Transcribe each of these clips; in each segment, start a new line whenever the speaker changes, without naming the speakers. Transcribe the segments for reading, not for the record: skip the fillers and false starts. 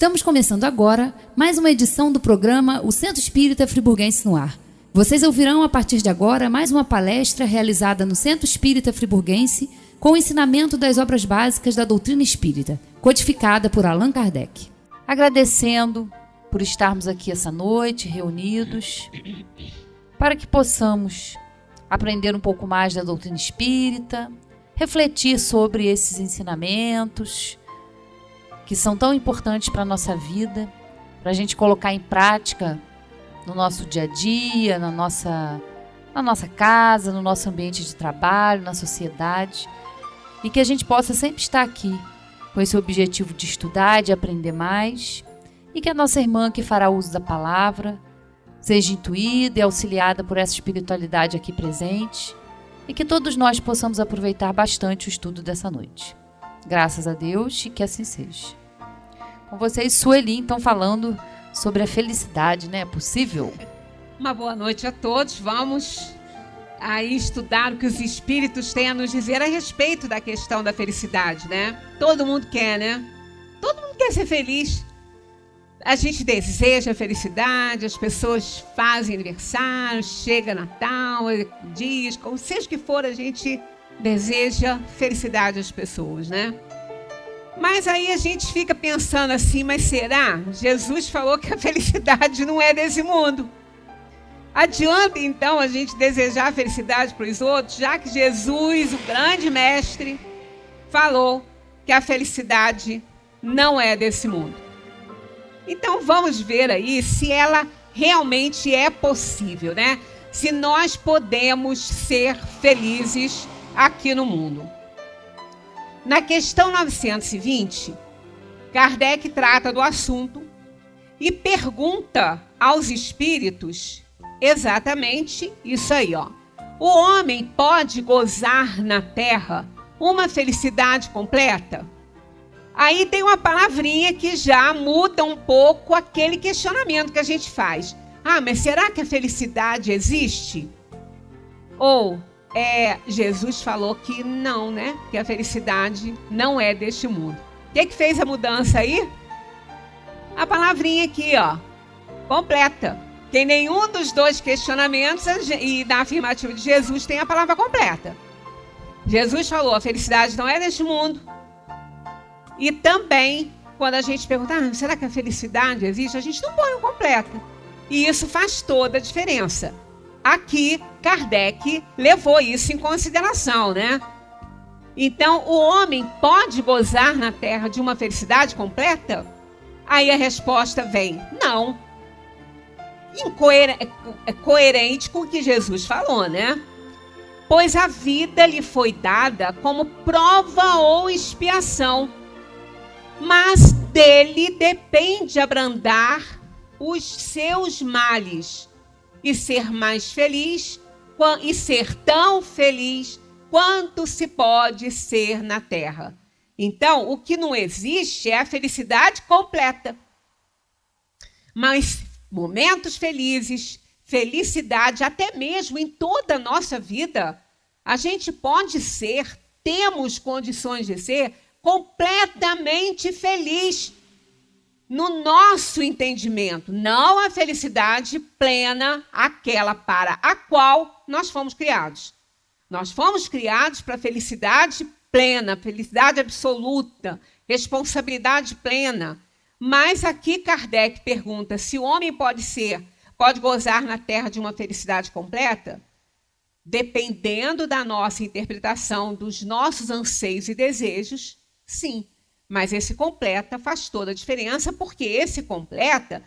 Estamos começando agora mais uma edição do programa O Centro Espírita Friburguense no Ar. Vocês ouvirão a partir de agora mais uma palestra realizada no Centro Espírita Friburguense com o ensinamento das obras básicas da doutrina espírita, codificada por Allan Kardec. Agradecendo por estarmos aqui essa noite, reunidos, para que possamos aprender um pouco mais da doutrina espírita, refletir sobre esses ensinamentos que são tão importantes para a nossa vida, para a gente colocar em prática no nosso dia a dia, na nossa casa, no nosso ambiente de trabalho, na sociedade, e que a gente possa sempre estar aqui com esse objetivo de estudar, de aprender mais, e que a nossa irmã que fará uso da palavra seja intuída e auxiliada por essa espiritualidade aqui presente, e que todos nós possamos aproveitar bastante o estudo dessa noite. Graças a Deus e que assim seja. Com vocês, Sueli, então, falando sobre a felicidade, né? É possível?
Uma boa noite a todos. Vamos aí estudar o que os espíritos têm a nos dizer a respeito da questão da felicidade, né? Todo mundo quer, né? Todo mundo quer ser feliz. A gente deseja a felicidade, as pessoas fazem aniversário, chega Natal, dias, como seja o que for, a gente deseja felicidade às pessoas, né? Mas aí a gente fica pensando assim, mas será? Jesus falou que a felicidade não é desse mundo. Adianta então a gente desejar a felicidade para os outros, já que Jesus, o grande mestre, falou que a felicidade não é desse mundo. Então vamos ver aí se ela realmente é possível, né? Se nós podemos ser felizes aqui no mundo. Na questão 920, Kardec trata do assunto e pergunta aos espíritos exatamente isso aí, ó. O homem pode gozar na Terra uma felicidade completa? Aí tem uma palavrinha que já muda um pouco aquele questionamento que a gente faz. Ah, mas será que a felicidade existe? Ou Jesus falou que não, né? Que a felicidade não é deste mundo. O que fez a mudança aí? A palavrinha aqui, ó, completa. Tem nenhum dos dois questionamentos e na afirmativa de Jesus tem a palavra completa. Jesus falou, a felicidade não é deste mundo. E também, quando a gente pergunta, será que a felicidade existe? A gente não põe o completa. E isso faz toda a diferença. Aqui, Kardec levou isso em consideração, né? Então, o homem pode gozar na Terra de uma felicidade completa? Aí a resposta vem, não. Coerente com o que Jesus falou, né? Pois a vida lhe foi dada como prova ou expiação, mas dele depende abrandar os seus males e ser mais feliz e ser tão feliz quanto se pode ser na Terra. Então, o que não existe é a felicidade completa. Mas momentos felizes, felicidade, até mesmo em toda a nossa vida, a gente pode ser, temos condições de ser completamente feliz no nosso entendimento, não a felicidade plena, aquela para a qual nós fomos criados. Nós fomos criados para a felicidade plena, felicidade absoluta, responsabilidade plena. Mas aqui Kardec pergunta se o homem pode gozar na Terra de uma felicidade completa? Dependendo da nossa interpretação dos nossos anseios e desejos, sim. Mas esse completa faz toda a diferença, porque esse completa,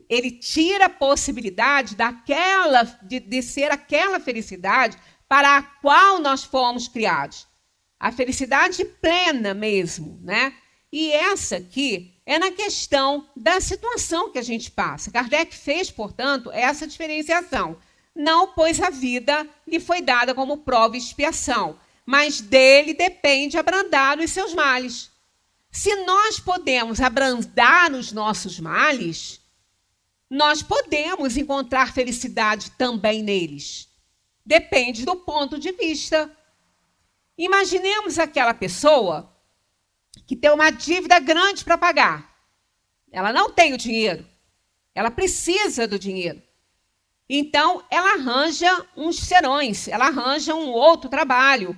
ele tira a possibilidade de ser aquela felicidade para a qual nós fomos criados. A felicidade plena mesmo, né? E essa aqui é na questão da situação que a gente passa. Kardec fez, portanto, essa diferenciação. Não, pois a vida lhe foi dada como prova e expiação, mas dele depende abrandar os seus males. Se nós podemos abrandar os nossos males, nós podemos encontrar felicidade também neles. Depende do ponto de vista. Imaginemos aquela pessoa que tem uma dívida grande para pagar. Ela não tem o dinheiro. Ela precisa do dinheiro. Então, ela arranja uns serões, ela arranja um outro trabalho,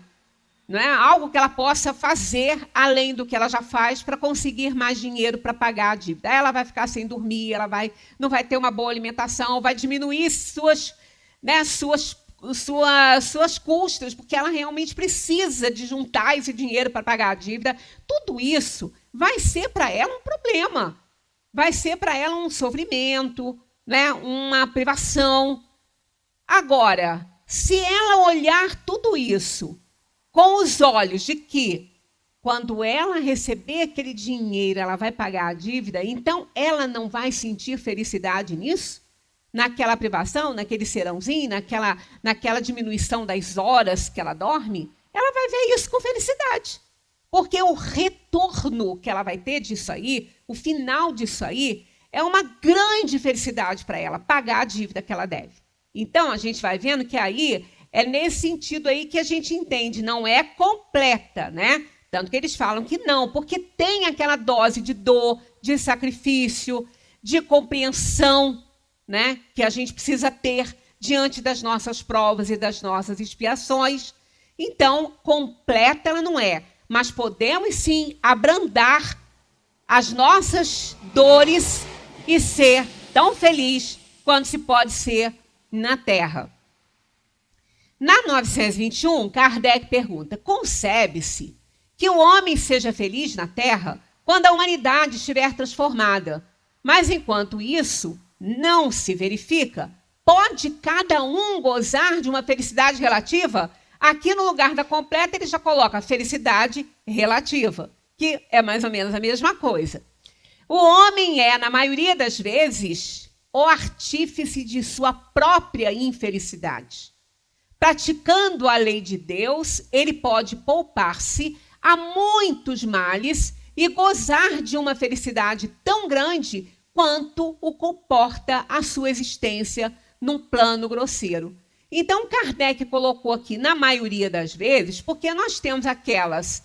não é? Algo que ela possa fazer além do que ela já faz para conseguir mais dinheiro para pagar a dívida. Aí ela vai ficar sem dormir, não vai ter uma boa alimentação, vai diminuir suas custas, porque ela realmente precisa de juntar esse dinheiro para pagar a dívida. Tudo isso vai ser para ela um problema, vai ser para ela um sofrimento, né? Uma privação. Agora, se ela olhar tudo isso com os olhos de que, quando ela receber aquele dinheiro, ela vai pagar a dívida, então ela não vai sentir felicidade nisso? Naquela privação, naquele serãozinho, naquela diminuição das horas que ela dorme? Ela vai ver isso com felicidade. Porque o retorno que ela vai ter disso aí, o final disso aí, é uma grande felicidade para ela, pagar a dívida que ela deve. Então, a gente vai vendo que aí é nesse sentido aí que a gente entende, não é completa, né? Tanto que eles falam que não, porque tem aquela dose de dor, de sacrifício, de compreensão, né? Que a gente precisa ter diante das nossas provas e das nossas expiações. Então, completa ela não é, mas podemos sim abrandar as nossas dores e ser tão feliz quanto se pode ser na Terra. Na 921, Kardec pergunta: concebe-se que o homem seja feliz na Terra quando a humanidade estiver transformada, mas enquanto isso não se verifica, pode cada um gozar de uma felicidade relativa? Aqui no lugar da completa ele já coloca felicidade relativa, que é mais ou menos a mesma coisa. O homem é, na maioria das vezes, o artífice de sua própria infelicidade. Praticando a lei de Deus, ele pode poupar-se a muitos males e gozar de uma felicidade tão grande quanto o comporta a sua existência num plano grosseiro. Então, Kardec colocou aqui, na maioria das vezes, porque nós temos aquelas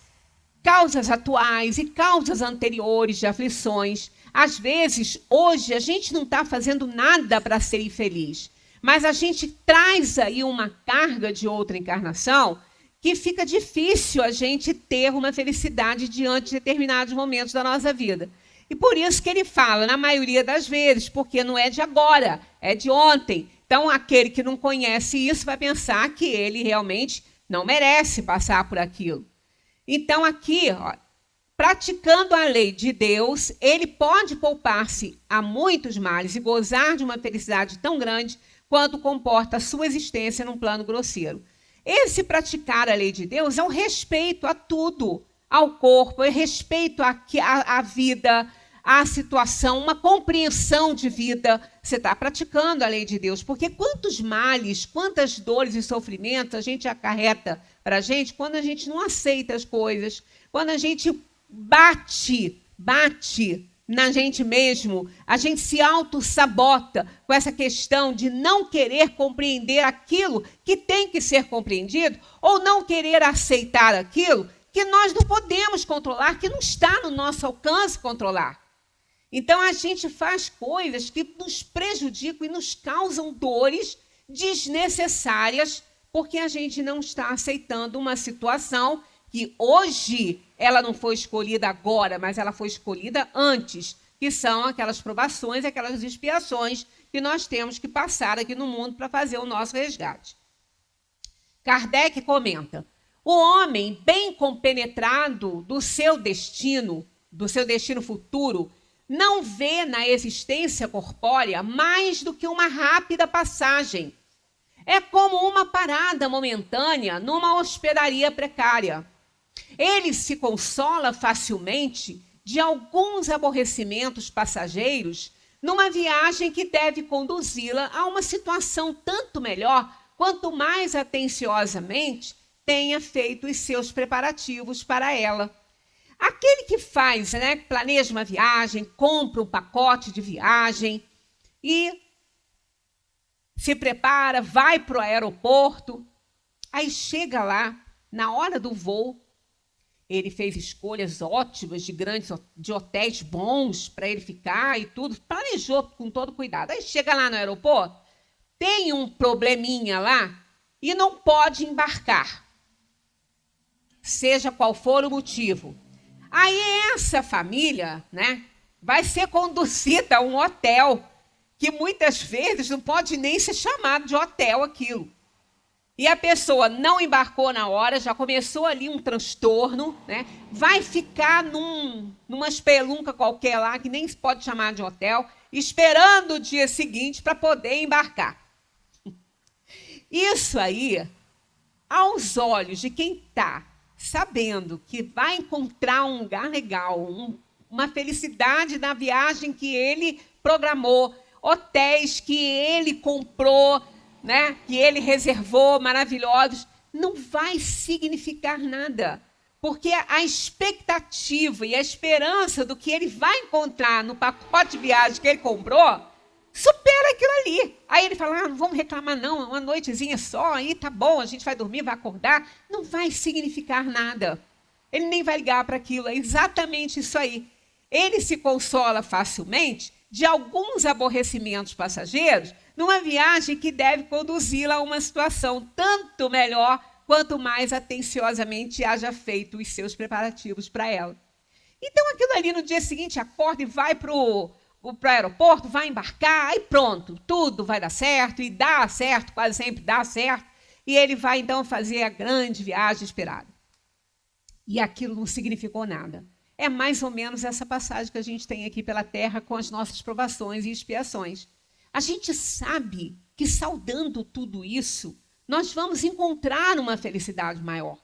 causas atuais e causas anteriores de aflições. Às vezes, hoje, a gente não está fazendo nada para ser infeliz, mas a gente traz aí uma carga de outra encarnação que fica difícil a gente ter uma felicidade diante de determinados momentos da nossa vida. E por isso que ele fala, na maioria das vezes, porque não é de agora, é de ontem. Então, aquele que não conhece isso vai pensar que ele realmente não merece passar por aquilo. Então, aqui, ó, praticando a lei de Deus, ele pode poupar-se a muitos males e gozar de uma felicidade tão grande quanto comporta a sua existência num plano grosseiro. Esse praticar a lei de Deus é um respeito a tudo, ao corpo, é respeito à vida, à situação, uma compreensão de vida. Você está praticando a lei de Deus, porque quantos males, quantas dores e sofrimentos a gente acarreta para a gente quando a gente não aceita as coisas, quando a gente bate na gente mesmo, a gente se auto-sabota com essa questão de não querer compreender aquilo que tem que ser compreendido ou não querer aceitar aquilo que nós não podemos controlar, que não está no nosso alcance controlar. Então, a gente faz coisas que nos prejudicam e nos causam dores desnecessárias porque a gente não está aceitando uma situação que hoje ela não foi escolhida agora, mas ela foi escolhida antes, que são aquelas provações, aquelas expiações que nós temos que passar aqui no mundo para fazer o nosso resgate. Kardec comenta: o homem bem compenetrado do seu destino futuro, não vê na existência corpórea mais do que uma rápida passagem. É como uma parada momentânea numa hospedaria precária. Ele se consola facilmente de alguns aborrecimentos passageiros numa viagem que deve conduzi-la a uma situação tanto melhor quanto mais atenciosamente tenha feito os seus preparativos para ela. Aquele que faz, planeja uma viagem, compra um pacote de viagem e se prepara, vai para o aeroporto, aí chega lá, na hora do voo, Ele fez escolhas ótimas de hotéis bons para ele ficar e tudo, planejou com todo cuidado. Aí chega lá no aeroporto, tem um probleminha lá e não pode embarcar, seja qual for o motivo. Aí essa família, né, vai ser conduzida a um hotel que muitas vezes não pode nem ser chamado de hotel aquilo. E a pessoa não embarcou na hora, já começou ali um transtorno, né? Vai ficar numa espelunca qualquer lá, que nem se pode chamar de hotel, esperando o dia seguinte para poder embarcar. Isso aí, aos olhos de quem está sabendo que vai encontrar um lugar legal, uma felicidade na viagem que ele programou, hotéis que ele comprou, né, que ele reservou, maravilhosos, não vai significar nada. Porque a expectativa e a esperança do que ele vai encontrar no pacote de viagem que ele comprou supera aquilo ali. Aí ele fala, não vamos reclamar não, uma noitezinha só, aí tá bom, a gente vai dormir, vai acordar. Não vai significar nada. Ele nem vai ligar para aquilo, é exatamente isso aí. Ele se consola facilmente de alguns aborrecimentos passageiros numa viagem que deve conduzi-la a uma situação tanto melhor quanto mais atenciosamente haja feito os seus preparativos para ela. Então, aquilo ali no dia seguinte acorda e vai para o aeroporto, vai embarcar, aí pronto, tudo vai dar certo, e dá certo, quase sempre dá certo, e ele vai então fazer a grande viagem esperada. E aquilo não significou nada. É mais ou menos essa passagem que a gente tem aqui pela terra com as nossas provações e expiações. A gente sabe que, saudando tudo isso, nós vamos encontrar uma felicidade maior.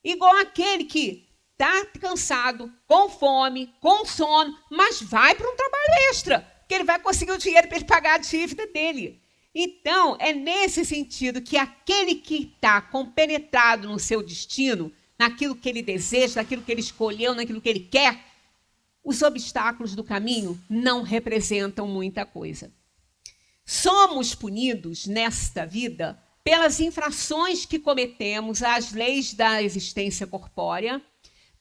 Igual aquele que está cansado, com fome, com sono, mas vai para um trabalho extra, que ele vai conseguir o dinheiro para ele pagar a dívida dele. Então, é nesse sentido que aquele que está compenetrado no seu destino, naquilo que ele deseja, naquilo que ele escolheu, naquilo que ele quer, os obstáculos do caminho não representam muita coisa. Somos punidos nesta vida pelas infrações que cometemos às leis da existência corpórea,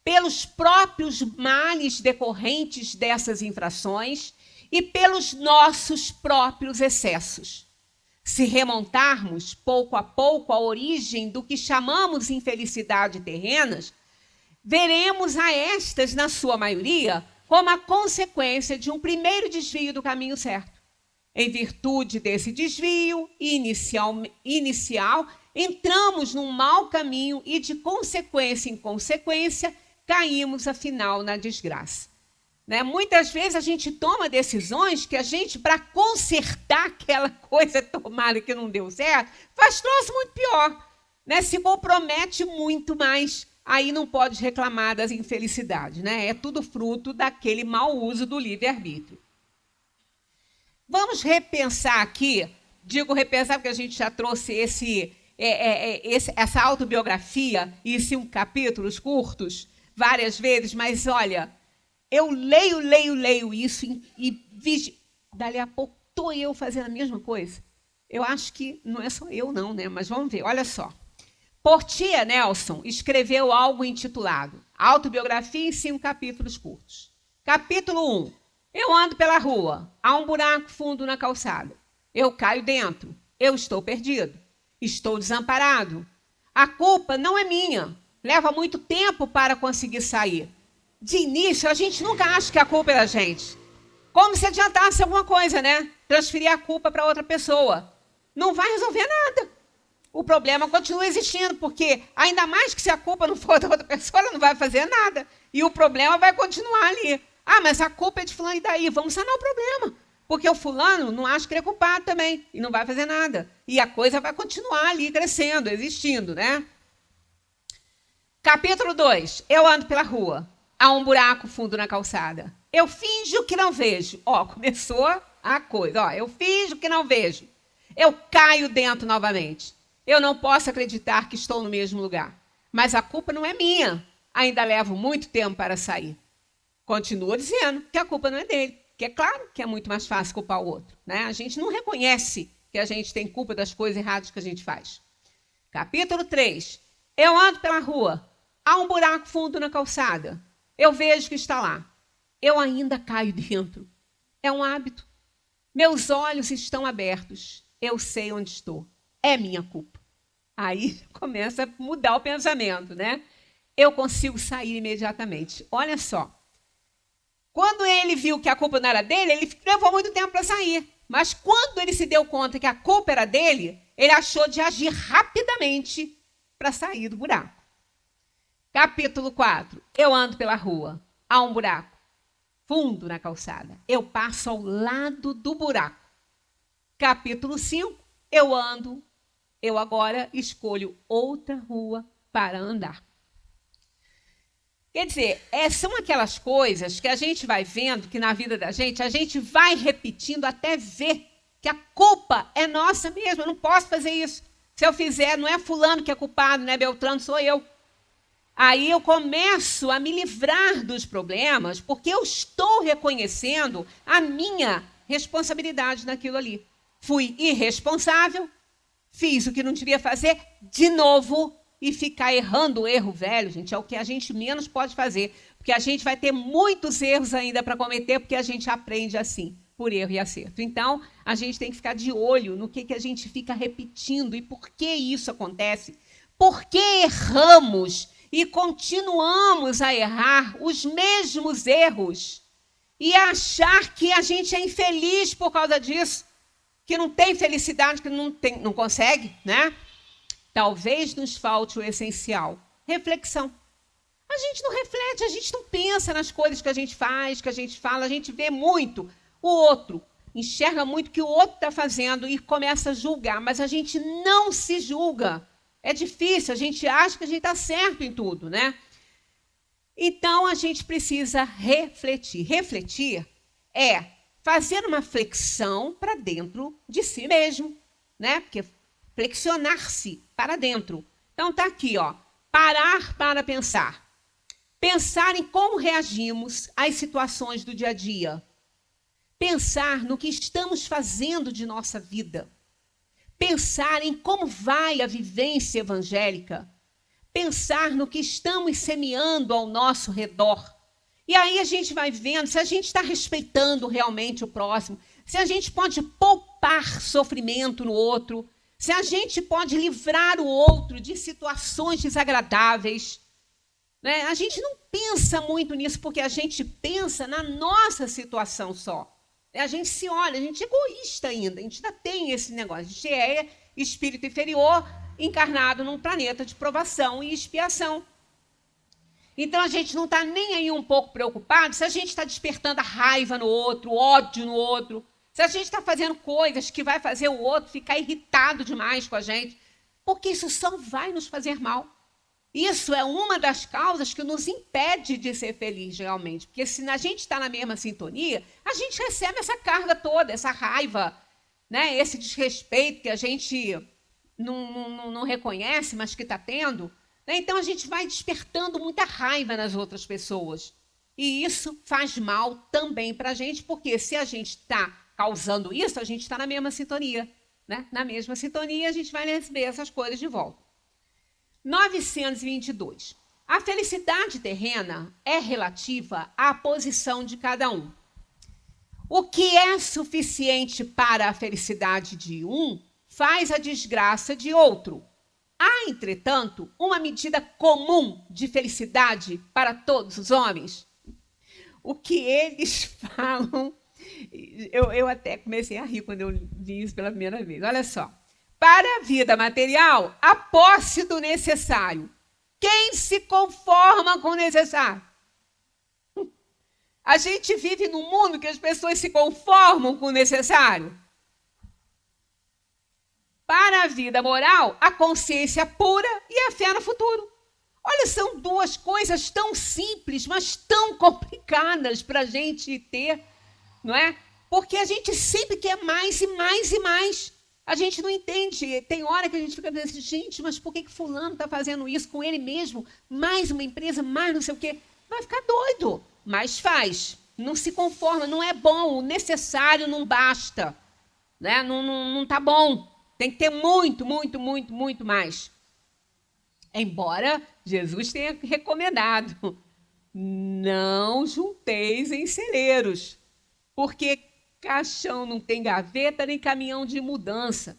pelos próprios males decorrentes dessas infrações e pelos nossos próprios excessos. Se remontarmos pouco a pouco à origem do que chamamos infelicidade terrenas, veremos a estas, na sua maioria, como a consequência de um primeiro desvio do caminho certo. Em virtude desse desvio inicial, entramos num mau caminho e, de consequência em consequência, caímos, afinal, na desgraça. Né? Muitas vezes a gente toma decisões que a gente, para consertar aquela coisa tomada que não deu certo, faz troço muito pior. Né? Se compromete muito mais, aí não pode reclamar das infelicidades. Né? É tudo fruto daquele mau uso do livre-arbítrio. Vamos repensar aqui, digo repensar porque a gente já trouxe essa autobiografia, e sim capítulos curtos, várias vezes, mas olha, eu leio isso e dali a pouco estou eu fazendo a mesma coisa. Eu acho que não é só eu não, né? Mas vamos ver, olha só. Portia Nelson escreveu algo intitulado Autobiografia em 5 capítulos curtos. Capítulo 1. Eu ando pela rua, há um buraco fundo na calçada. Eu caio dentro, eu estou perdido, estou desamparado. A culpa não é minha, leva muito tempo para conseguir sair. De início, a gente nunca acha que a culpa é da gente. Como se adiantasse alguma coisa, né? Transferir a culpa para outra pessoa. Não vai resolver nada. O problema continua existindo, porque ainda mais que se a culpa não for da outra pessoa, ela não vai fazer nada. E o problema vai continuar ali. Ah, mas a culpa é de fulano, e daí? Vamos sanar o problema. Porque o fulano não acha que ele é culpado também, e não vai fazer nada. E a coisa vai continuar ali crescendo, existindo, né? Capítulo 2. Eu ando pela rua. Há um buraco fundo na calçada. Eu finjo que não vejo. Ó, começou a coisa. Ó, eu finjo que não vejo. Eu caio dentro novamente. Eu não posso acreditar que estou no mesmo lugar. Mas a culpa não é minha. Ainda levo muito tempo para sair. Continua dizendo que a culpa não é dele. Que é claro que é muito mais fácil culpar o outro. Né? A gente não reconhece que a gente tem culpa das coisas erradas que a gente faz. Capítulo 3. Eu ando pela rua. Há um buraco fundo na calçada. Eu vejo que está lá. Eu ainda caio dentro. É um hábito. Meus olhos estão abertos. Eu sei onde estou. É minha culpa. Aí começa a mudar o pensamento, né? Eu consigo sair imediatamente. Olha só. Quando ele viu que a culpa não era dele, ele levou muito tempo para sair. Mas quando ele se deu conta que a culpa era dele, ele achou de agir rapidamente para sair do buraco. Capítulo 4. Eu ando pela rua. Há um buraco fundo na calçada. Eu passo ao lado do buraco. Capítulo 5. Eu agora escolho outra rua para andar. Quer dizer, são aquelas coisas que a gente vai vendo que na vida da gente, a gente vai repetindo até ver que a culpa é nossa mesmo. Eu não posso fazer isso. Se eu fizer, não é fulano que é culpado, não é Beltrano, sou eu. Aí eu começo a me livrar dos problemas porque eu estou reconhecendo a minha responsabilidade naquilo ali. Fui irresponsável, fiz o que não devia fazer de novo. E ficar errando o erro velho, gente, é o que a gente menos pode fazer. Porque a gente vai ter muitos erros ainda para cometer, porque a gente aprende assim, por erro e acerto. Então, a gente tem que ficar de olho no que a gente fica repetindo e por que isso acontece. Por que erramos e continuamos a errar os mesmos erros e achar que a gente é infeliz por causa disso, que não tem felicidade, que não consegue, né? Talvez nos falte o essencial, reflexão. A gente não reflete, a gente não pensa nas coisas que a gente faz, que a gente fala, a gente vê muito o outro, enxerga muito o que o outro está fazendo e começa a julgar, mas a gente não se julga. É difícil, a gente acha que a gente está certo em tudo, né? Então, a gente precisa refletir. Refletir é fazer uma flexão para dentro de si mesmo, né? Porque flexionar-se para dentro. Então, está aqui, ó. Parar para pensar. Pensar em como reagimos às situações do dia a dia. Pensar no que estamos fazendo de nossa vida. Pensar em como vai a vivência evangélica. Pensar no que estamos semeando ao nosso redor. E aí a gente vai vendo se a gente está respeitando realmente o próximo, se a gente pode poupar sofrimento no outro, se a gente pode livrar o outro de situações desagradáveis. Né? A gente não pensa muito nisso, porque a gente pensa na nossa situação só. A gente se olha, a gente é egoísta ainda, a gente ainda tem esse negócio. A gente é espírito inferior, encarnado num planeta de provação e expiação. Então, a gente não está nem aí um pouco preocupado se a gente está despertando a raiva no outro, o ódio no outro, se a gente está fazendo coisas que vai fazer o outro ficar irritado demais com a gente, porque isso só vai nos fazer mal. Isso é uma das causas que nos impede de ser feliz realmente, porque se a gente está na mesma sintonia, a gente recebe essa carga toda, essa raiva, né? Esse desrespeito que a gente não reconhece, mas que está tendo. Né? Então, a gente vai despertando muita raiva nas outras pessoas. E isso faz mal também para a gente, porque se a gente está causando isso, a gente está na mesma sintonia. Né? Na mesma sintonia, a gente vai receber essas coisas de volta. 922. A felicidade terrena é relativa à posição de cada um. O que é suficiente para a felicidade de um faz a desgraça de outro. Há, entretanto, uma medida comum de felicidade para todos os homens. O que eles falam... Eu até comecei a rir quando eu vi isso pela primeira vez. Olha só. Para a vida material, a posse do necessário. Quem se conforma com o necessário? A gente vive num mundo que as pessoas se conformam com o necessário. Para a vida moral, a consciência pura e a fé no futuro. Olha, são duas coisas tão simples, mas tão complicadas para a gente ter, não é? Porque a gente sempre quer mais e mais e mais. A gente não entende. Tem hora que a gente fica pensando assim, gente, mas por que fulano está fazendo isso com ele mesmo? Mais uma empresa, mais não sei o quê. Vai ficar doido, mas faz. Não se conforma, não é bom. O necessário não basta. Né? Não tá bom. Tem que ter muito, muito, muito, muito mais. Embora Jesus tenha recomendado, não junteis em celeiros, porque caixão não tem gaveta nem caminhão de mudança.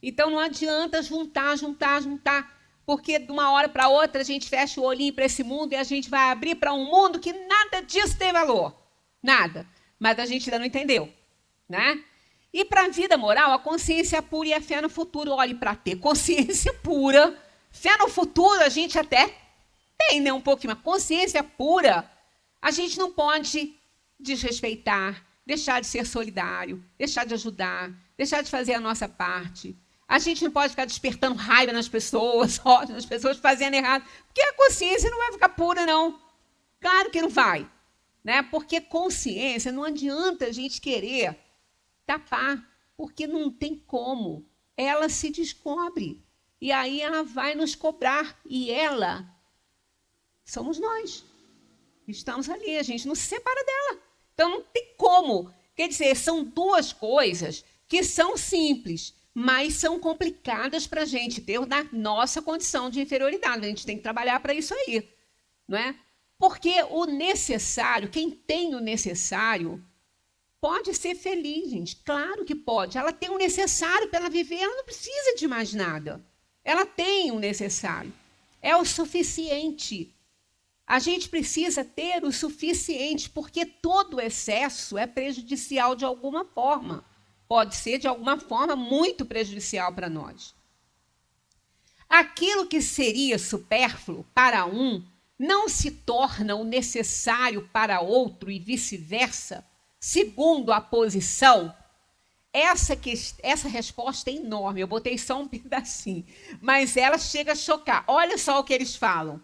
Então não adianta juntar, porque de uma hora para outra a gente fecha o olhinho para esse mundo e a gente vai abrir para um mundo que nada disso tem valor. Nada. Mas a gente ainda não entendeu, né? E para a vida moral, a consciência pura e a fé no futuro. Olhe, para ter consciência pura, fé no futuro a gente até tem, né? Um pouquinho, mas consciência pura, a gente não pode desrespeitar, deixar de ser solidário, deixar de ajudar, deixar de fazer a nossa parte. A gente não pode ficar despertando raiva nas pessoas, ódio nas pessoas fazendo errado, porque a consciência não vai ficar pura, não. Claro que não vai, né? Porque consciência não adianta a gente querer tapar, porque não tem como. Ela se descobre. E aí ela vai nos cobrar. E ela somos nós. Estamos ali, a gente não se separa dela. Então não tem como. Quer dizer, são duas coisas que são simples, mas são complicadas para a gente ter na nossa condição de inferioridade. A gente tem que trabalhar para isso aí, não é? Porque o necessário, quem tem o necessário, pode ser feliz, gente. Claro que pode. Ela tem o necessário para ela viver, ela não precisa de mais nada. Ela tem o necessário. É o suficiente. A gente precisa ter o suficiente, porque todo excesso é prejudicial de alguma forma. Pode ser, de alguma forma, muito prejudicial para nós. Aquilo que seria supérfluo para um não se torna o necessário para outro e vice-versa, segundo a posição. Essa resposta é enorme, eu botei só um pedacinho, mas ela chega a chocar. Olha só o que eles falam.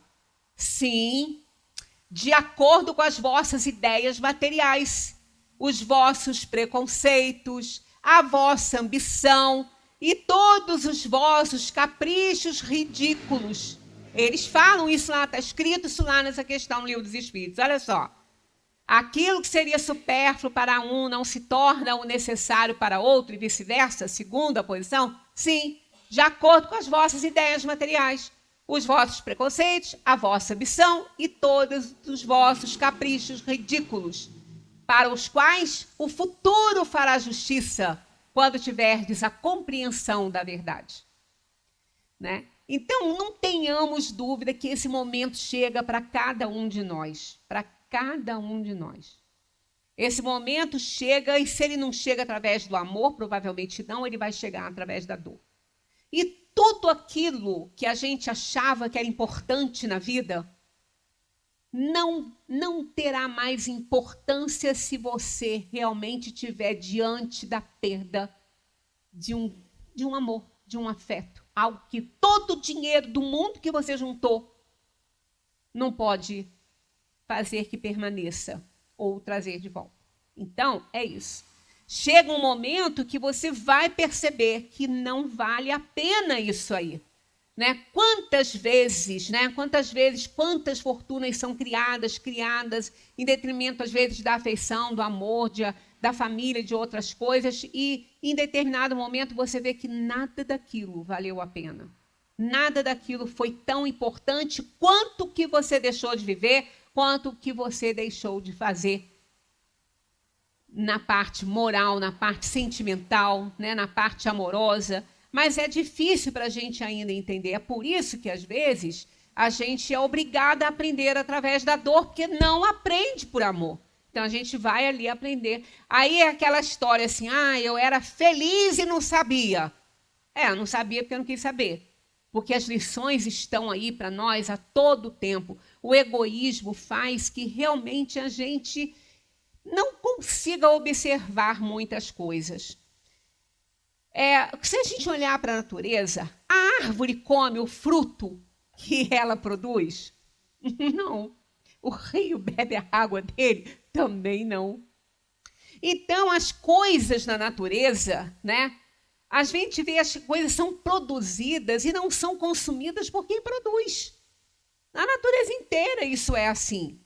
Sim, de acordo com as vossas ideias materiais, os vossos preconceitos, a vossa ambição e todos os vossos caprichos ridículos. Eles falam isso lá, está escrito isso lá nessa questão no Livro dos Espíritos. Olha só. Aquilo que seria supérfluo para um não se torna o necessário para outro e vice-versa, segundo a posição? Sim, de acordo com as vossas ideias materiais, os vossos preconceitos, a vossa ambição e todos os vossos caprichos ridículos, para os quais o futuro fará justiça quando tiverdes a compreensão da verdade. Né? Então, não tenhamos dúvida que esse momento chega para cada um de nós, para cada um de nós. Esse momento chega, e se ele não chega através do amor, provavelmente não, ele vai chegar através da dor. E tudo aquilo que a gente achava que era importante na vida, não terá mais importância se você realmente estiver diante da perda de um amor, de um afeto. Algo que todo o dinheiro do mundo que você juntou não pode fazer que permaneça ou trazer de volta. Então, é isso. Chega um momento que você vai perceber que não vale a pena isso aí. Né? Quantas vezes, quantas fortunas são criadas em detrimento, às vezes, da afeição, do amor, da família, de outras coisas, e em determinado momento você vê que nada daquilo valeu a pena. Nada daquilo foi tão importante quanto que você deixou de viver, quanto que você deixou de fazer na parte moral, na parte sentimental, né, na parte amorosa. Mas é difícil para a gente ainda entender. É por isso que, às vezes, a gente é obrigada a aprender através da dor, porque não aprende por amor. Então, a gente vai ali aprender. Aí é aquela história assim, eu era feliz e não sabia. Eu não sabia porque eu não quis saber. Porque as lições estão aí para nós a todo tempo. O egoísmo faz que realmente a gente não consiga observar muitas coisas. Se a gente olhar para a natureza, a árvore come o fruto que ela produz? Não. O rio bebe a água dele? Também não. Então, as coisas na natureza, né? A gente vê as coisas são produzidas e não são consumidas por quem produz. Na natureza inteira isso é assim.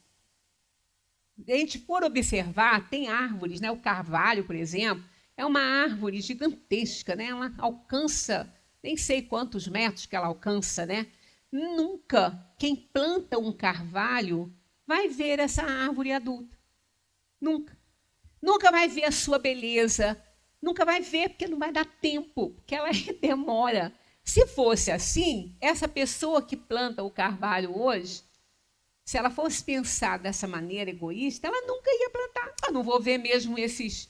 Se a gente for observar, tem árvores, né? O carvalho, por exemplo, é uma árvore gigantesca, né? Ela alcança, nem sei quantos metros que ela alcança, né? Nunca quem planta um carvalho vai ver essa árvore adulta. Nunca. Nunca vai ver a sua beleza. Nunca vai ver, porque não vai dar tempo, porque ela demora. Se fosse assim, essa pessoa que planta o carvalho hoje, se ela fosse pensar dessa maneira egoísta, ela nunca ia plantar. Eu não vou ver mesmo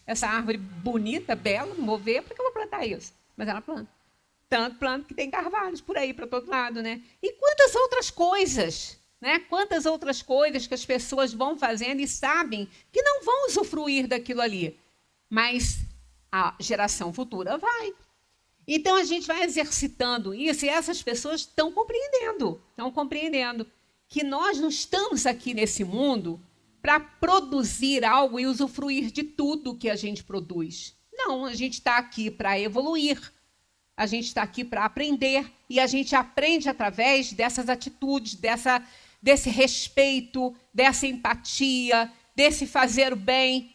essa árvore bonita, bela, não vou ver, porque eu vou plantar isso. Mas ela planta. Tanto planta que tem carvalhos por aí, para todo lado, né? E quantas outras coisas, né? Quantas outras coisas que as pessoas vão fazendo e sabem que não vão usufruir daquilo ali. Mas a geração futura vai. Então, a gente vai exercitando isso e essas pessoas estão compreendendo que nós não estamos aqui nesse mundo para produzir algo e usufruir de tudo que a gente produz. Não, a gente está aqui para evoluir, a gente está aqui para aprender e a gente aprende através dessas atitudes, desse respeito, dessa empatia, desse fazer o bem.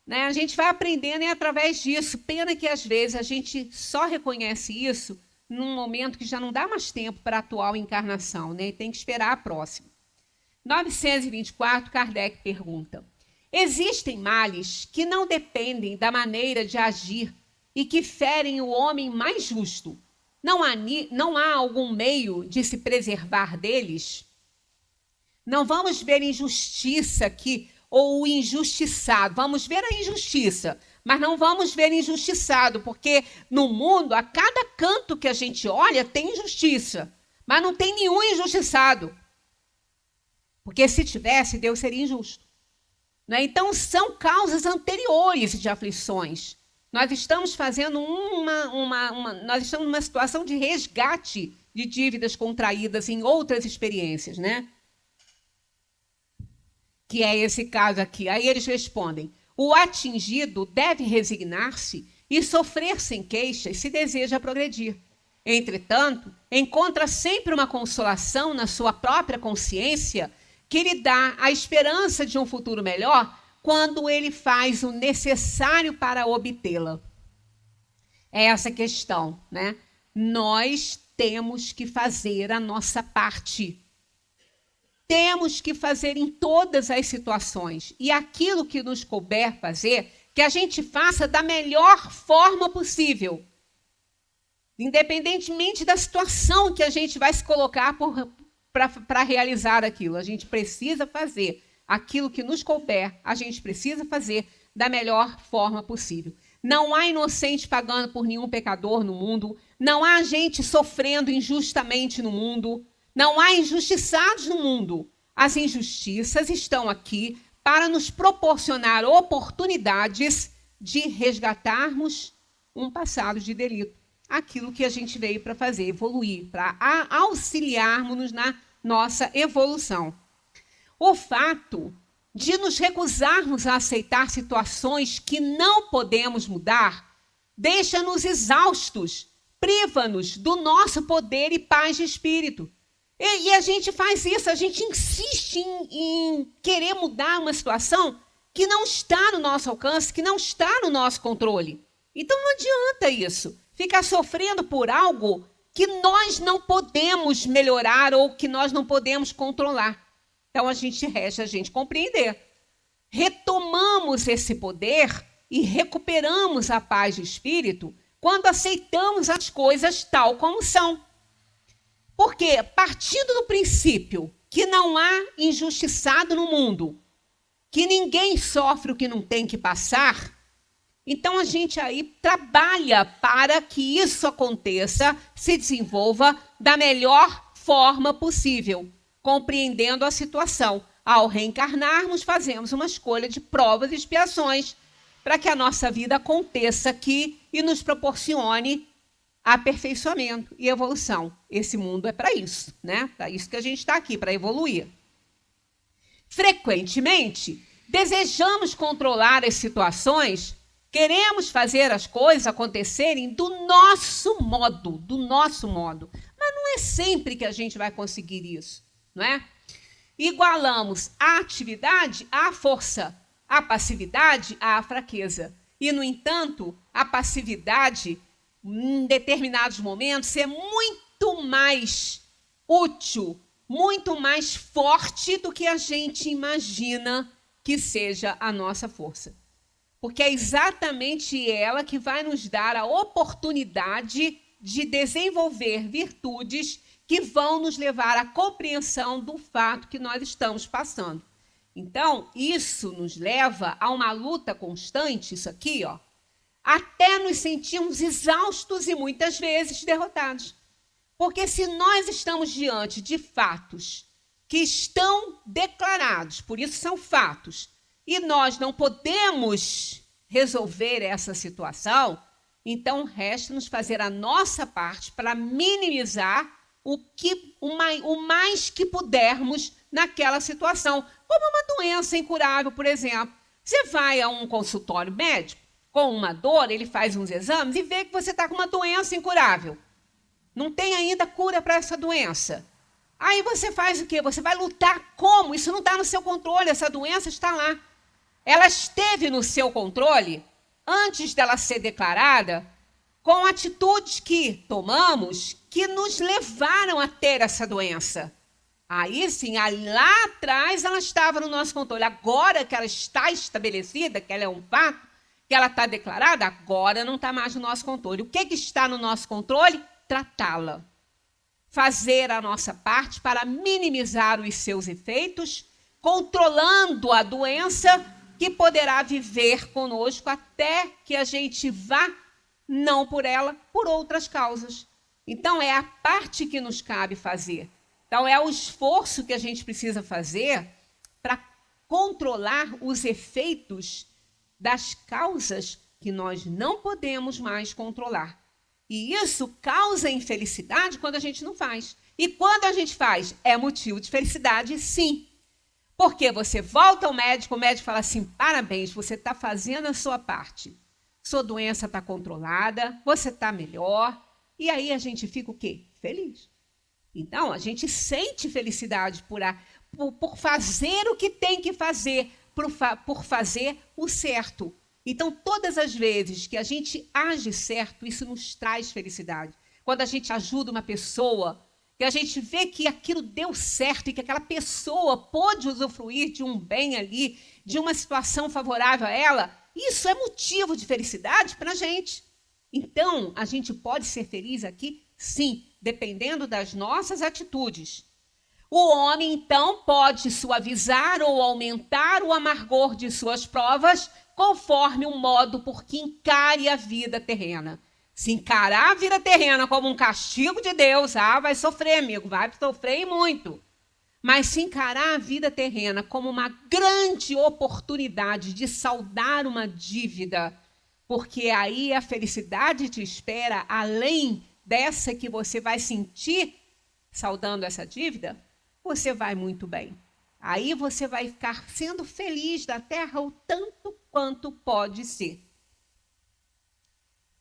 Né? A gente vai aprendendo através disso. Pena que, às vezes, a gente só reconhece isso num momento que já não dá mais tempo para a atual encarnação, né? E tem que esperar a próxima. 924, Kardec pergunta: existem males que não dependem da maneira de agir e que ferem o homem mais justo? Não há algum meio de se preservar deles? Não vamos ver injustiça aqui, ou o injustiçado. Vamos ver a injustiça, mas não vamos ver injustiçado, porque no mundo, a cada canto que a gente olha, tem injustiça, mas não tem nenhum injustiçado. Porque se tivesse, Deus seria injusto. Né? Então, são causas anteriores de aflições. Nós estamos fazendo nós estamos numa situação de resgate de dívidas contraídas em outras experiências, né? Que é esse caso aqui. Aí eles respondem: o atingido deve resignar-se e sofrer sem queixas se deseja progredir. Entretanto, encontra sempre uma consolação na sua própria consciência que lhe dá a esperança de um futuro melhor quando ele faz o necessário para obtê-la. É essa questão, né? Nós temos que fazer a nossa parte. Temos que fazer em todas as situações. E aquilo que nos couber fazer, que a gente faça da melhor forma possível. Independentemente da situação que a gente vai se colocar para realizar aquilo. A gente precisa fazer aquilo que nos couber, a gente precisa fazer da melhor forma possível. Não há inocente pagando por nenhum pecador no mundo. Não há gente sofrendo injustamente no mundo. Não há injustiçados no mundo. As injustiças estão aqui para nos proporcionar oportunidades de resgatarmos um passado de delito. Aquilo que a gente veio para fazer, evoluir, para auxiliarmos-nos na nossa evolução. O fato de nos recusarmos a aceitar situações que não podemos mudar deixa-nos exaustos, priva-nos do nosso poder e paz de espírito. E a gente faz isso, a gente insiste em querer mudar uma situação que não está no nosso alcance, que não está no nosso controle. Então não adianta isso, ficar sofrendo por algo que nós não podemos melhorar ou que nós não podemos controlar. Então a gente resta a gente compreender. Retomamos esse poder e recuperamos a paz de espírito quando aceitamos as coisas tal como são. Porque, partindo do princípio que não há injustiçado no mundo, que ninguém sofre o que não tem que passar, então a gente aí trabalha para que isso aconteça, se desenvolva da melhor forma possível, compreendendo a situação. Ao reencarnarmos, fazemos uma escolha de provas e expiações para que a nossa vida aconteça aqui e nos proporcione aperfeiçoamento e evolução. Esse mundo é para isso, né? Para isso que a gente está aqui, para evoluir. Frequentemente, desejamos controlar as situações, queremos fazer as coisas acontecerem do nosso modo. Mas não é sempre que a gente vai conseguir isso, não é? Igualamos a atividade à força, a passividade à fraqueza. E, no entanto, a passividade, em determinados momentos, é muito mais útil, muito mais forte do que a gente imagina que seja a nossa força. Porque é exatamente ela que vai nos dar a oportunidade de desenvolver virtudes que vão nos levar à compreensão do fato que nós estamos passando. Então, isso nos leva a uma luta constante, isso aqui, ó, até nos sentirmos exaustos e muitas vezes derrotados. Porque se nós estamos diante de fatos que estão declarados, por isso são fatos, e nós não podemos resolver essa situação, então resta-nos fazer a nossa parte para minimizar o mais que pudermos naquela situação. Como uma doença incurável, por exemplo. Você vai a um consultório médico com uma dor, ele faz uns exames e vê que você está com uma doença incurável. Não tem ainda cura para essa doença. Aí você faz o quê? Você vai lutar como? Isso não está no seu controle, essa doença está lá. Ela esteve no seu controle antes dela ser declarada com atitudes que tomamos que nos levaram a ter essa doença. Aí sim, lá atrás ela estava no nosso controle. Agora que ela está estabelecida, que ela é um fato, que ela está declarada, agora não está mais no nosso controle. O que está no nosso controle? Tratá-la. Fazer a nossa parte para minimizar os seus efeitos, controlando a doença que poderá viver conosco até que a gente vá, não por ela, por outras causas. Então, é a parte que nos cabe fazer. Então, é o esforço que a gente precisa fazer para controlar os efeitos das causas que nós não podemos mais controlar. E isso causa infelicidade quando a gente não faz. E quando a gente faz, é motivo de felicidade, sim. Porque você volta ao médico, o médico fala assim, parabéns, você está fazendo a sua parte. Sua doença está controlada, você está melhor. E aí a gente fica o quê? Feliz. Então, a gente sente felicidade por fazer o que tem que fazer, por fazer o certo. Então, todas as vezes que a gente age certo, isso nos traz felicidade. Quando a gente ajuda uma pessoa, que a gente vê que aquilo deu certo e que aquela pessoa pôde usufruir de um bem ali, de uma situação favorável a ela, isso é motivo de felicidade para a gente. Então, a gente pode ser feliz aqui, sim, dependendo das nossas atitudes. O homem, então, pode suavizar ou aumentar o amargor de suas provas conforme o modo por que encare a vida terrena. Se encarar a vida terrena como um castigo de Deus, vai sofrer, amigo, vai sofrer e muito. Mas se encarar a vida terrena como uma grande oportunidade de saldar uma dívida, porque aí a felicidade te espera, além dessa que você vai sentir saldando essa dívida, você vai muito bem. Aí você vai ficar sendo feliz da terra o tanto quanto pode ser.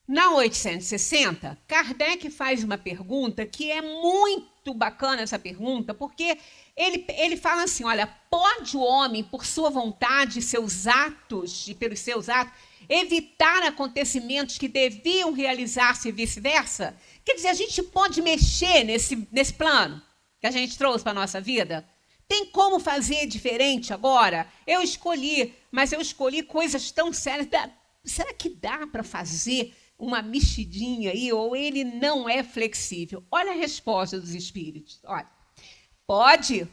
Na 860, Kardec faz uma pergunta que é muito bacana essa pergunta, porque ele fala assim, olha, pode o homem, por sua vontade, seus atos e pelos seus atos, evitar acontecimentos que deviam realizar-se e vice-versa? Quer dizer, a gente pode mexer nesse plano que a gente trouxe para a nossa vida? Tem como fazer diferente agora? Eu escolhi coisas tão sérias. Será que dá para fazer uma mexidinha aí? Ou ele não é flexível? Olha a resposta dos espíritos. Olha, pode,